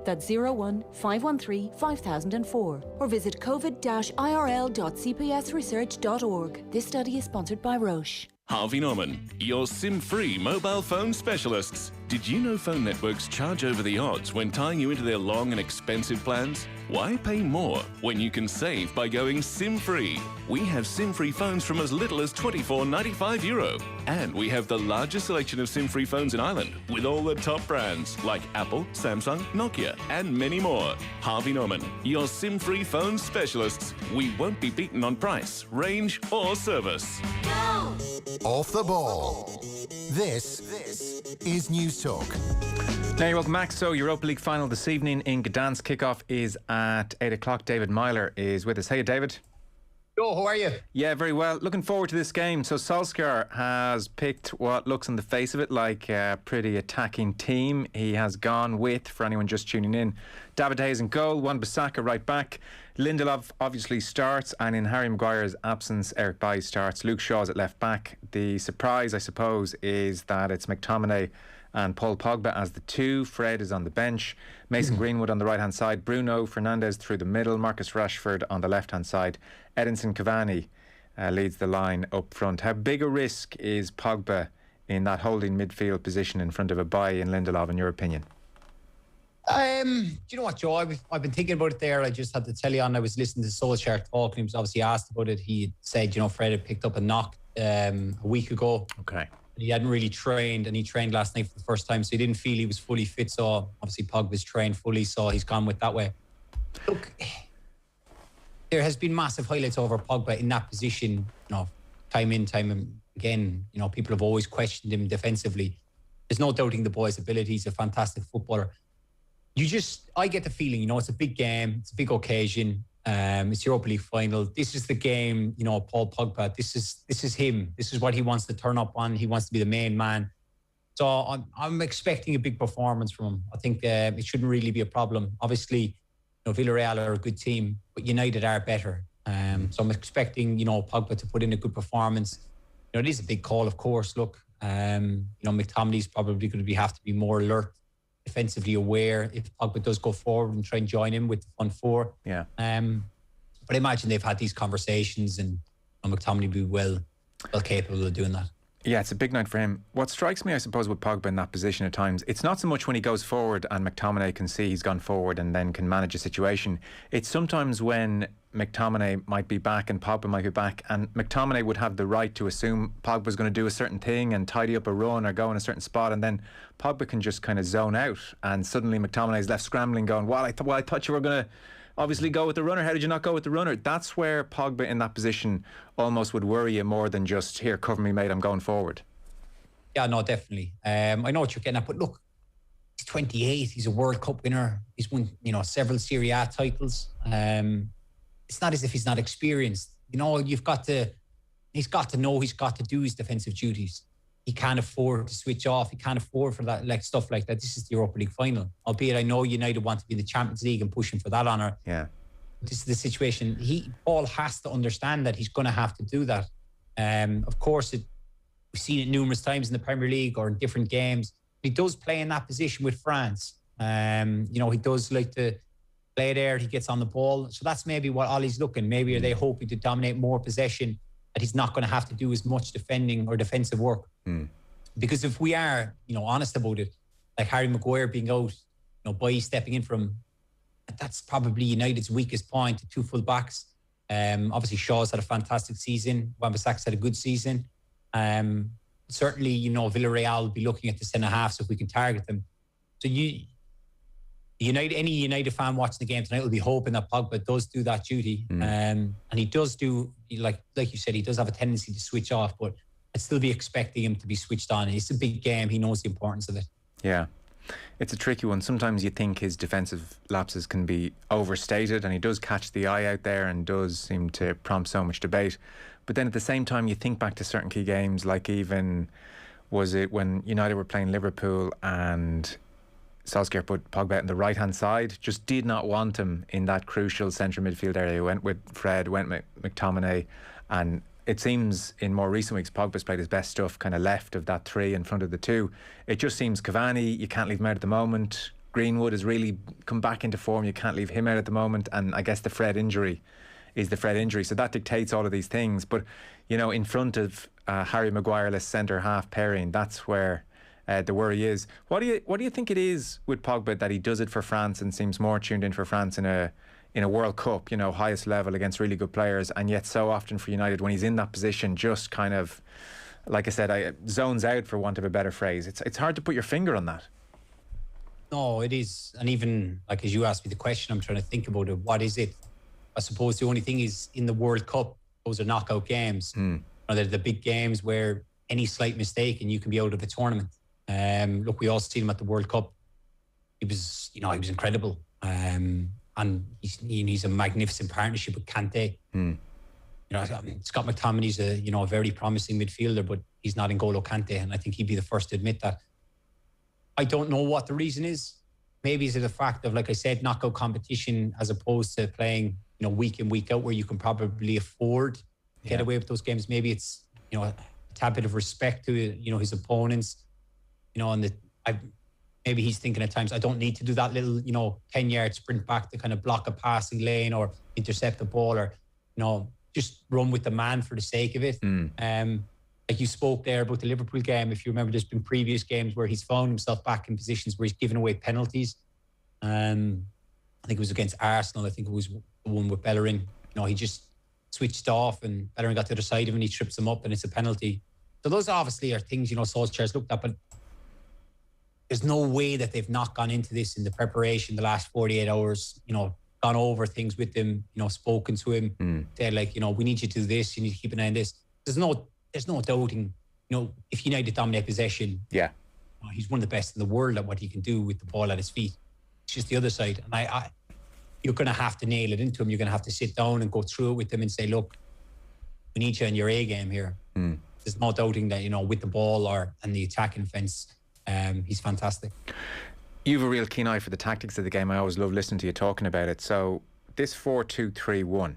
That's 01 513 5004 or visit covid-irl.cpsresearch.org. This study is sponsored by Roche. Harvey Norman, your SIM-free mobile phone specialists. Did you know phone networks charge over the odds when tying you into their long and expensive plans? Why pay more when you can save by going SIM-free? We have SIM-free phones from as little as €24.95. And we have the largest selection of SIM-free phones in Ireland, with all the top brands like Apple, Samsung, Nokia, and many more. Harvey Norman, your SIM-free phone specialists. We won't be beaten on price, range, or service. Go! Off the ball. This is News Talk. Now you're welcome back. So Europa League final this evening in Gdansk. Kickoff is at 8 o'clock. David Meyler is with us. Hey David. Joe, how are you? Yeah, very well. Looking forward to this game. So Solskjaer has picked what looks on the face of it like a pretty attacking team. He has gone with, for anyone just tuning in, David Hayes in goal, Wan-Bissaka right back. Lindelof obviously starts, and in Harry Maguire's absence, Eric Bailly starts. Luke Shaw's at left back. The surprise, I suppose, is that it's McTominay and Paul Pogba as the two. Fred is on the bench. Mason Greenwood on the right hand side. Bruno Fernandes through the middle. Marcus Rashford on the left hand side. Edinson Cavani leads the line up front. How big a risk is Pogba in that holding midfield position in front of a Bailly and Lindelof, in your opinion? Do you know what, Joe? I've been thinking about it there. I just had to tell you on. I was listening to Solskjaer talk, and he was obviously asked about it. He said, Fred had picked up a knock a week ago. Okay. He hadn't really trained, and he trained last night for the first time, so he didn't feel he was fully fit. So obviously Pogba's trained fully, so he's gone with that way. Look, there has been massive highlights over Pogba in that position, time in, time again. People have always questioned him defensively. There's no doubting the boy's ability. He's a fantastic footballer. I get the feeling, it's a big game, it's a big occasion. It's Europa League final. This is the game, Paul Pogba. This is him. This is what he wants to turn up on. He wants to be the main man. So I'm expecting a big performance from him. I think it shouldn't really be a problem. Obviously, Villarreal are a good team, but United are better. So I'm expecting, Pogba to put in a good performance. It is a big call, of course. Look, McTominay's probably going to have to be more alert, defensively aware if Pogba does go forward and try and join him with the front four. Yeah. But I imagine they've had these conversations, and McTominay will be well capable of doing that. Yeah, it's a big night for him. What strikes me, I suppose, with Pogba in that position at times, it's not so much when he goes forward and McTominay can see he's gone forward and then can manage a situation. It's sometimes when McTominay might be back and Pogba might be back, and McTominay would have the right to assume Pogba's going to do a certain thing and tidy up a run or go in a certain spot, and then Pogba can just kind of zone out, and suddenly McTominay's left scrambling going, I thought you were going to obviously go with the runner. How did you not go with the runner? That's where Pogba in that position almost would worry you more than just, here, cover me, mate, I'm going forward. Yeah, no, definitely. I know what you're getting at, but look, he's 28. He's a World Cup winner. He's won, several Serie A titles. It's not as if he's not experienced. He's got to know he's got to do his defensive duties. He can't afford to switch off. He can't afford for that, stuff like that. This is the Europa League final. Albeit I know United want to be in the Champions League and pushing for that honour. Yeah. This is the situation. Paul has to understand that he's going to have to do that. Of course, we've seen it numerous times in the Premier League or in different games. He does play in that position with France. He does like to play there. He gets on the ball. So that's maybe what Ollie's looking. Maybe are they hoping to dominate more possession, that he's not going to have to do as much defending or defensive work. Because if we are, honest about it, like Harry Maguire being out, Bailly stepping in from, that's probably United's weakest point, the two full backs. Obviously Shaw's had a fantastic season. Wan-Bissaka's had a good season. Certainly, Villarreal will be looking at the centre halves if we can target them. So any United fan watching the game tonight will be hoping that Pogba does do that duty. And he does do, like you said, he does have a tendency to switch off, but I'd still be expecting him to be switched on. It's a big game. He knows the importance of it. Yeah. It's a tricky one. Sometimes you think his defensive lapses can be overstated, and he does catch the eye out there and does seem to prompt so much debate. But then at the same time, you think back to certain key games, like even, was it when United were playing Liverpool and Solskjaer put Pogba on the right-hand side, just did not want him in that crucial central midfield area. Went with Fred, went with McTominay, and it seems in more recent weeks Pogba's played his best stuff kind of left of that three in front of the two. It just seems Cavani, you can't leave him out at the moment. Greenwood has really come back into form. You can't leave him out at the moment. And I guess the Fred injury is the Fred injury. So that dictates all of these things. But, you know, in front of Harry Maguire-less centre-half pairing, that's where the worry is. What do you think it is with Pogba that he does it for France and seems more tuned in for France in a World Cup, you know, highest level against really good players, and yet so often for United when he's in that position just kind of, like I said, zones out, for want of a better phrase. It's hard to put your finger on that. No, it is. And even, like, as you asked me the question, I'm trying to think about it. What is it? I suppose the only thing is, in the World Cup, those are knockout games. They're the big games where any slight mistake and you can be out of the tournament. Look, we all seen him at the World Cup. He was incredible. And he's a magnificent partnership with Kante. You know, Scott McTominay's a very promising midfielder, but he's not N'Golo Kante, and I think he'd be the first to admit that. I don't know what the reason is. Maybe is it a fact of, like I said, knockout competition as opposed to playing, you know, week in, week out, where you can probably afford to get away with those games. Maybe it's, you know, a tad bit of respect to, you know, his opponents, you know, and maybe he's thinking at times, I don't need to do that little, you know, 10-yard sprint back to kind of block a passing lane or intercept the ball, or, you know, just run with the man for the sake of it. Like you spoke there about the Liverpool game, if you remember, there's been previous games where he's found himself back in positions where he's given away penalties. I think it was against Arsenal. I think it was the one with Bellerin. You know, he just switched off and Bellerin got to the other side of him and he trips him up and it's a penalty. So those obviously are things, you know, Solskjaer's looked at, but there's no way that they've not gone into this in the preparation the last 48 hours, you know, gone over things with him, you know, spoken to him, said, like, you know, we need you to do this, you need to keep an eye on this. There's no doubting, you know, if United dominate possession, you know, he's one of the best in the world at what he can do with the ball at his feet. It's just the other side. And you're going to have to nail it into him. You're going to have to sit down and go through it with him and say, look, we need you in your A game here. There's no doubting that, you know, with the ball and the attacking fence, he's fantastic. You have a real keen eye for the tactics of the game. I always love listening to you talking about it. So this 4-2-3-1,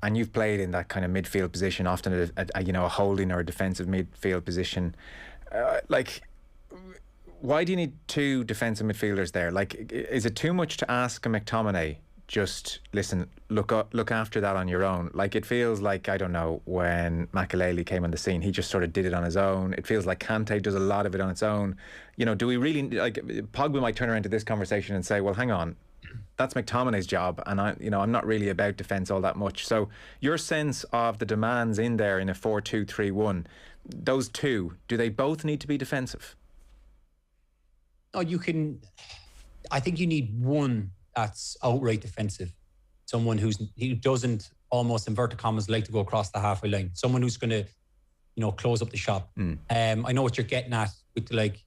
and you've played in that kind of midfield position, often a holding or a defensive midfield position. Like, why do you need two defensive midfielders there? Like, is it too much to ask a McTominay, just listen, look after that on your own? Like, it feels like, I don't know, when Makelele came on the scene, he just sort of did it on his own. It feels like Kante does a lot of it on its own. You know, do we really, like, Pogba might turn around to this conversation and say, well, hang on, that's McTominay's job, and I'm not really about defence all that much. So your sense of the demands in there in a 4-2-3-1, those two, do they both need to be defensive? No, I think you need one that's outright defensive. Someone who doesn't, almost inverted commas, like to go across the halfway line. Someone who's going to, you know, close up the shop. I know what you're getting at with, like,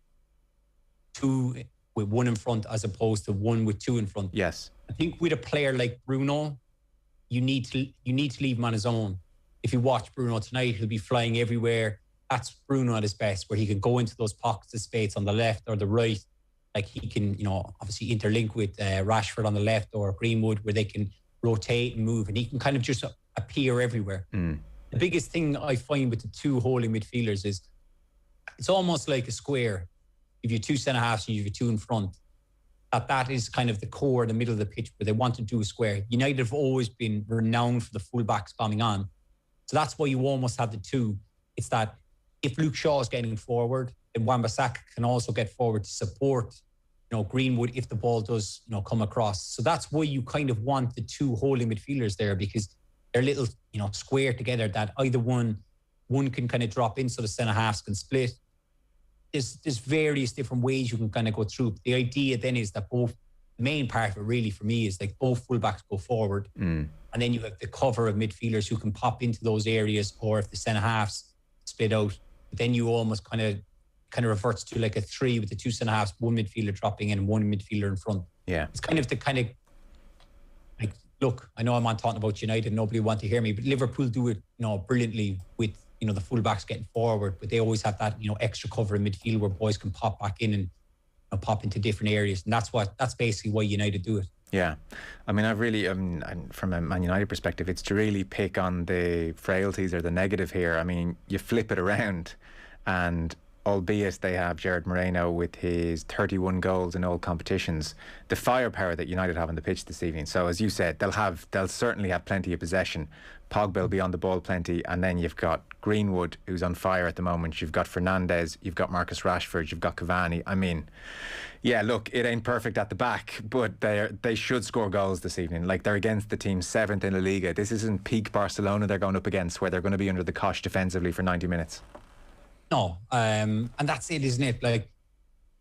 two with one in front as opposed to one with two in front. Yes. I think with a player like Bruno, you need to leave him on his own. If you watch Bruno tonight, he'll be flying everywhere. That's Bruno at his best, where he can go into those pockets of space on the left or the right. Like, he can, you know, obviously interlink with Rashford on the left or Greenwood, where they can rotate and move, and he can kind of just appear everywhere. The biggest thing I find with the two holding midfielders is it's almost like a square. If you have two centre halves and you have two in front, that is kind of the core, the middle of the pitch, where they want to do a square. United have always been renowned for the fullbacks bombing on. So that's why you almost have the two. It's that if Luke Shaw is getting forward, then Wan-Bissaka can also get forward to support, you know, Greenwood if the ball does, you know, come across. So that's why you kind of want the two holding midfielders there, because they're little, you know, square together that either one can kind of drop in so the centre halves can split. There's various different ways you can kind of go through. The idea then is that the main part of it really for me is like both fullbacks go forward, and then you have the cover of midfielders who can pop into those areas, or if the centre halves split out, then you almost kind of reverts to like a three with the two centre halves, one midfielder dropping in and one midfielder in front. Yeah, it's kind of like, look, I know I'm on talking about United, nobody want to hear me, but Liverpool do it, you know, brilliantly with, you know, the fullbacks getting forward, but they always have that, you know, extra cover in midfield where boys can pop back in and, you know, pop into different areas, and that's basically why United do it. Yeah, I mean, I've really, from a Man United perspective, it's to really pick on the frailties or the negative here. I mean, you flip it around, and albeit they have Gerard Moreno with his 31 goals in all competitions, the firepower that United have on the pitch this evening. So as you said, they'll certainly have plenty of possession. Pogba will be on the ball plenty, and then you've got Greenwood, who's on fire at the moment. You've got Fernandes, you've got Marcus Rashford, you've got Cavani. I mean, yeah, look, it ain't perfect at the back, but they should score goals this evening. Like, they're against the team 7th in La Liga. This isn't peak Barcelona they're going up against, where they're going to be under the cosh defensively for 90 minutes. No, and that's it, isn't it? Like,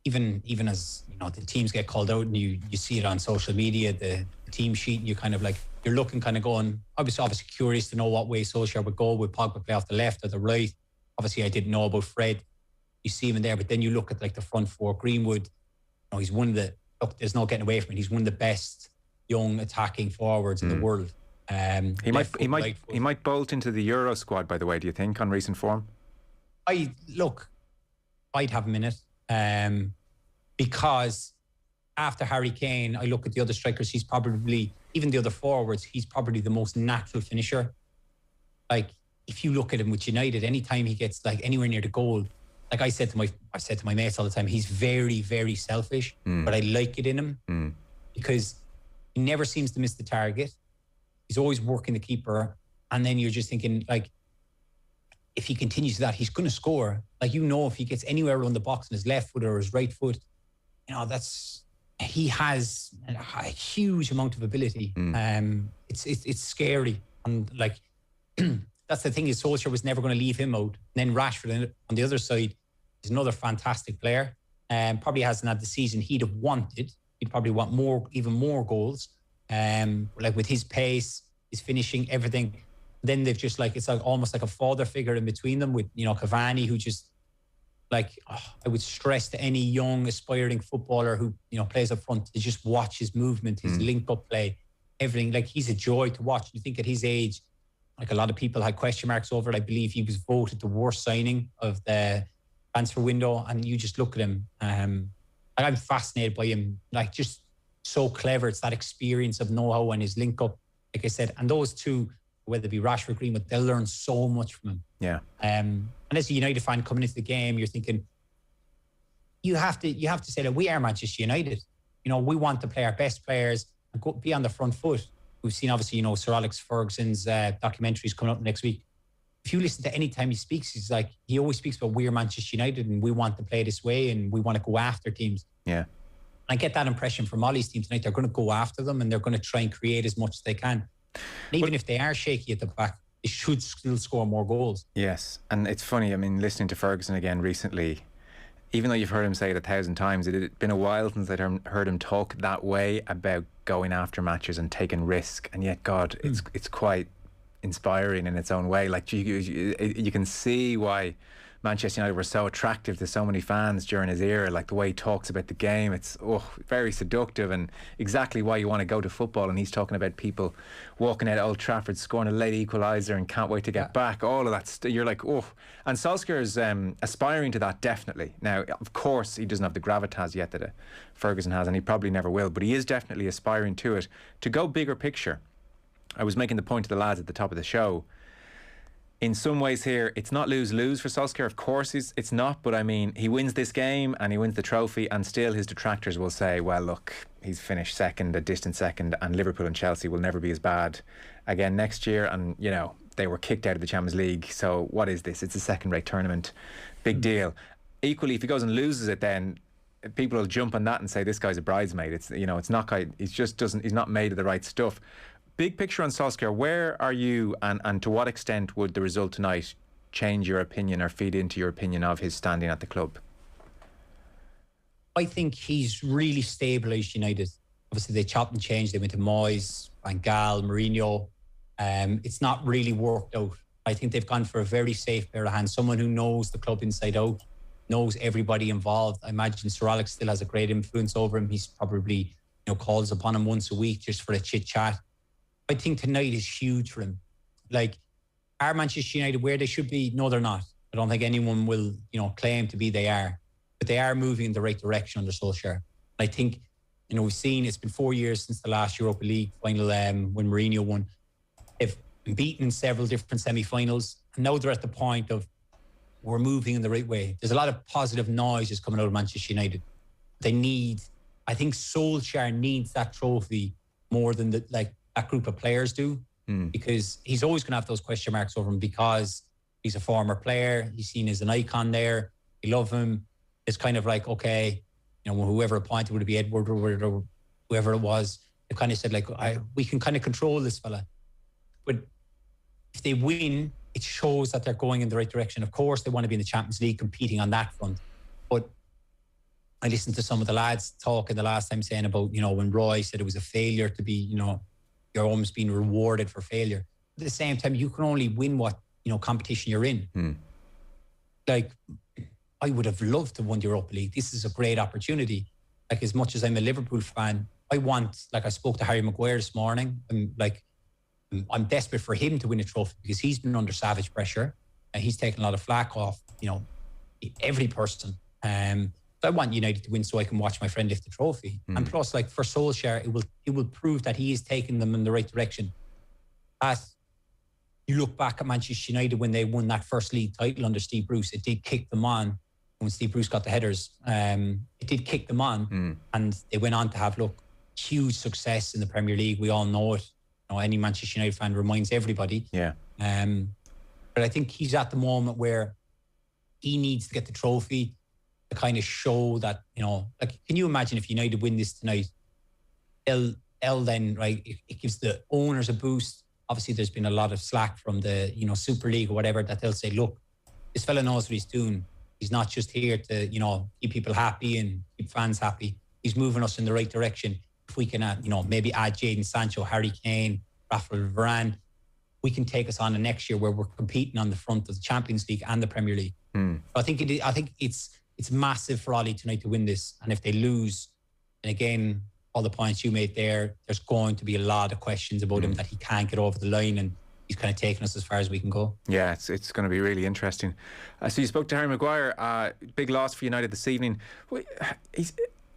even as the teams get called out, and you see it on social media, the team sheet, and you kind of like, you're looking, kind of going, obviously curious to know what way Solskjaer would go. Would Pogba play off the left or the right? Obviously, I didn't know about Fred. You see him in there, but then you look at like the front four. Greenwood, he's one of the, look, there's no getting away from it. He's one of the best young attacking forwards in the world. He might bolt into the Euro squad, by the way. Do you think, on recent form? I'd have him in it, because after Harry Kane, I look at the other strikers. He's probably, even the other forwards, he's probably the most natural finisher. Like, if you look at him with United, anytime he gets like anywhere near the goal, like I said to my mates all the time, he's very, very selfish, but I like it in him because he never seems to miss the target. He's always working the keeper, and then you're just thinking, like, if he continues that, he's going to score. Like, if he gets anywhere around the box on his left foot or his right foot, he has a huge amount of ability. It's scary. And like, that's the thing, is Solskjaer was never going to leave him out. And then Rashford on the other side is another fantastic player. Probably hasn't had the season he'd have wanted. He'd probably want even more goals. Like, with his pace, his finishing, everything. Then they've just like, it's like almost like a father figure in between them with, Cavani, who just like, I would stress to any young aspiring footballer who, plays up front, to just watch his movement, his link up play, everything. Like, he's a joy to watch. You think at his age, like, a lot of people had question marks over it. I believe he was voted the worst signing of the transfer window. And you just look at him. I'm fascinated by him. Like, just so clever. It's that experience of know-how and his link up, like I said. And those two, whether it be Rashford, Greenwood, they'll learn so much from him. Yeah. And as a United fan coming into the game, you're thinking, you have to say that we are Manchester United. We want to play our best players and be on the front foot. We've seen, obviously, Sir Alex Ferguson's documentaries coming up next week. If you listen to any time he speaks, he always speaks about we're Manchester United and we want to play this way and we want to go after teams. Yeah. I get that impression from Ollie's team tonight. They're going to go after them and they're going to try and create as much as they can. And even if they are shaky at the back, they should still score more goals. Yes. And it's funny, listening to Ferguson again recently, even though you've heard him say it 1,000 times, it had been a while since I'd heard him talk that way about going after matches and taking risk. And yet, God, it's quite inspiring in its own way. Like, you can see why Manchester United were so attractive to so many fans during his era. Like, the way he talks about the game, it's very seductive, and exactly why you want to go to football. And he's talking about people walking out Old Trafford, scoring a late equaliser and can't wait to get back. All of that you're like, and Solskjaer's aspiring to that, definitely. Now, of course, he doesn't have the gravitas yet that Ferguson has, and he probably never will, but he is definitely aspiring to it. To go bigger picture, I was making the point to the lads at the top of the show, in some ways here, it's not lose-lose for Solskjaer. Of course it's not, but he wins this game and he wins the trophy, and still his detractors will say, well, look, he's finished second, a distant second, and Liverpool and Chelsea will never be as bad again next year. And, they were kicked out of the Champions League, so what is this? It's a second-rate tournament. Big deal. Equally, if he goes and loses it, then people will jump on that and say, this guy's a bridesmaid. It's not, he's not made of the right stuff. Big picture on Solskjaer, where are you, and to what extent would the result tonight change your opinion or feed into your opinion of his standing at the club? I think he's really stabilised United. Obviously, they chopped and changed. They went to Moyes, Van Gaal, Mourinho. It's not really worked out. I think they've gone for a very safe pair of hands. Someone who knows the club inside out, knows everybody involved. I imagine Sir Alex still has a great influence over him. He's probably, calls upon him once a week just for a chit-chat. I think tonight is huge for him. Like, are Manchester United where they should be? No, they're not. I don't think anyone will, claim to be they are. But they are moving in the right direction under Solskjaer. I think, we've seen it's been 4 years since the last Europa League final when Mourinho won. They've been beaten in several different semi-finals. And now they're at the point of we're moving in the right way. There's a lot of positive noises coming out of Manchester United. I think Solskjaer needs that trophy more than that group of players do, because he's always going to have those question marks over him because he's a former player. He's seen as an icon there. They love him. It's kind of like, okay, whoever appointed, would it be Edward or whoever it was, they kind of said we can kind of control this fella. But if they win, it shows that they're going in the right direction. Of course, they want to be in the Champions League competing on that front. But I listened to some of the lads talking the last time saying about, when Roy said it was a failure to be, you're almost being rewarded for failure. At the same time, you can only win what, competition you're in. I would have loved to win the Europa League. This is a great opportunity. As much as I'm a Liverpool fan, I spoke to Harry Maguire this morning, and I'm desperate for him to win a trophy because he's been under savage pressure and he's taken a lot of flack off, every person. I want United to win so I can watch my friend lift the trophy. And plus, for Solskjaer, it will prove that he is taking them in the right direction. As you look back at Manchester United when they won that first league title under Steve Bruce, it did kick them on. When Steve Bruce got the headers, it did kick them on, and they went on to have huge success in the Premier League. We all know it. Any Manchester United fan reminds everybody. Yeah. But I think he's at the moment where he needs to get the trophy to kind of show that, can you imagine if United win this tonight? They'll then, it gives the owners a boost. Obviously, there's been a lot of slack from the, Super League or whatever, that they'll say, look, this fella knows what he's doing. He's not just here to, keep people happy and keep fans happy. He's moving us in the right direction. If we can, maybe add Jadon Sancho, Harry Kane, Rafael Varane, we can take us on the next year where we're competing on the front of the Champions League and the Premier League. I think it's massive for Ollie tonight to win this. And if they lose, and again, all the points you made there's going to be a lot of questions about him that he can't get over the line, and he's kind of taken us as far as we can go. Yeah, it's going to be really interesting. So you spoke to Harry Maguire, big loss for United this evening. He's,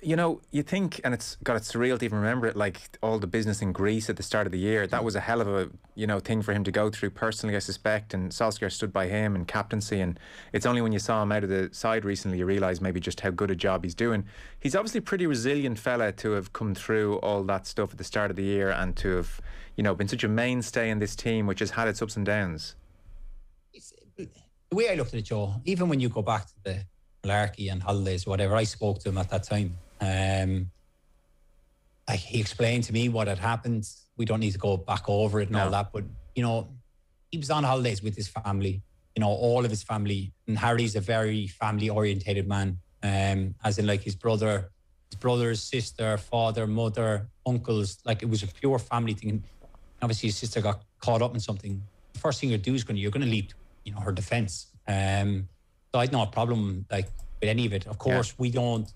you think, and it's surreal to even remember it, all the business in Greece at the start of the year. That was a hell of a thing for him to go through personally, I suspect. And Solskjaer stood by him and captaincy. And it's only when you saw him out of the side recently you realise maybe just how good a job he's doing. He's obviously a pretty resilient fella to have come through all that stuff at the start of the year and to have been such a mainstay in this team, which has had its ups and downs. The way I looked at it, Joe, even when you go back to the malarkey and holidays or whatever, I spoke to him at that time. He explained to me what had happened. We don't need to go back over it and all that, but he was on holidays with his family, all of his family, and Harry's a very family orientated man, as in his brother's sister, father, mother, uncles. It was a pure family thing. And obviously his sister got caught up in something. The first thing you're going to leap her defense. So I had no problem with any of it. Of course, we don't.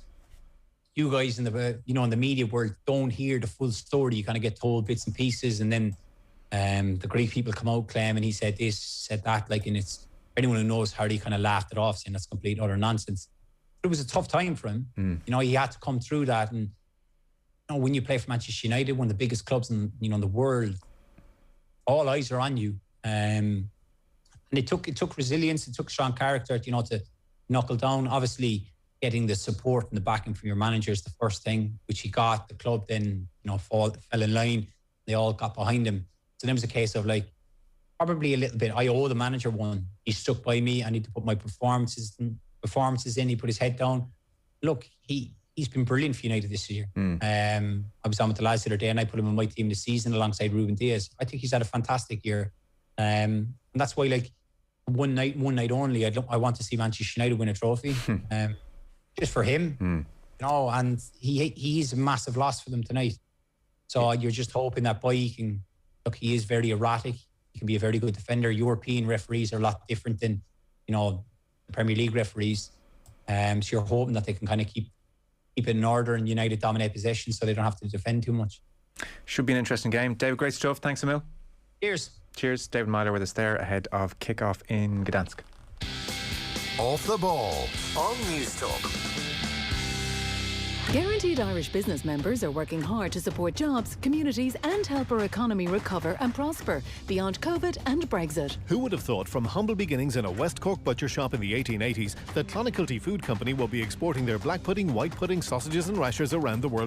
You guys in the in the media world don't hear the full story. You kind of get told bits and pieces, and then the Greek people come out claiming he said this, said that. And it's anyone who knows Harry kind of laughed it off, saying that's complete utter nonsense. But it was a tough time for him. He had to come through that, and when you play for Manchester United, one of the biggest clubs in in the world, all eyes are on you. And it took resilience, it took strong character, to knuckle down. Obviously, getting the support and the backing from your manager is the first thing, which he got. The club then, fell in line. They all got behind him. So then it was a case of probably a little bit. I owe the manager one. He stuck by me. I need to put my performances in. He put his head down. Look, he's been brilliant for United this year. I was on with the lads the other day, and I put him on my team this season alongside Ruben Diaz. I think he's had a fantastic year, and that's why one night only. I want to see Manchester United win a trophy. Just for him, and he's a massive loss for them tonight. So you're just hoping that boy he is very erratic. He can be a very good defender. European referees are a lot different than, the Premier League referees. So you're hoping that they can kind of keep it in order and United dominate possession so they don't have to defend too much. Should be an interesting game. David, great stuff. Thanks a mil. Cheers. David Meyler with us there ahead of kick-off in Gdansk. Off the ball on News Talk. Guaranteed Irish business members are working hard to support jobs, communities and help our economy recover and prosper beyond COVID and Brexit. Who would have thought from humble beginnings in a West Cork butcher shop in the 1880s that Clonakilty Food Company will be exporting their black pudding, white pudding, sausages and rashers around the world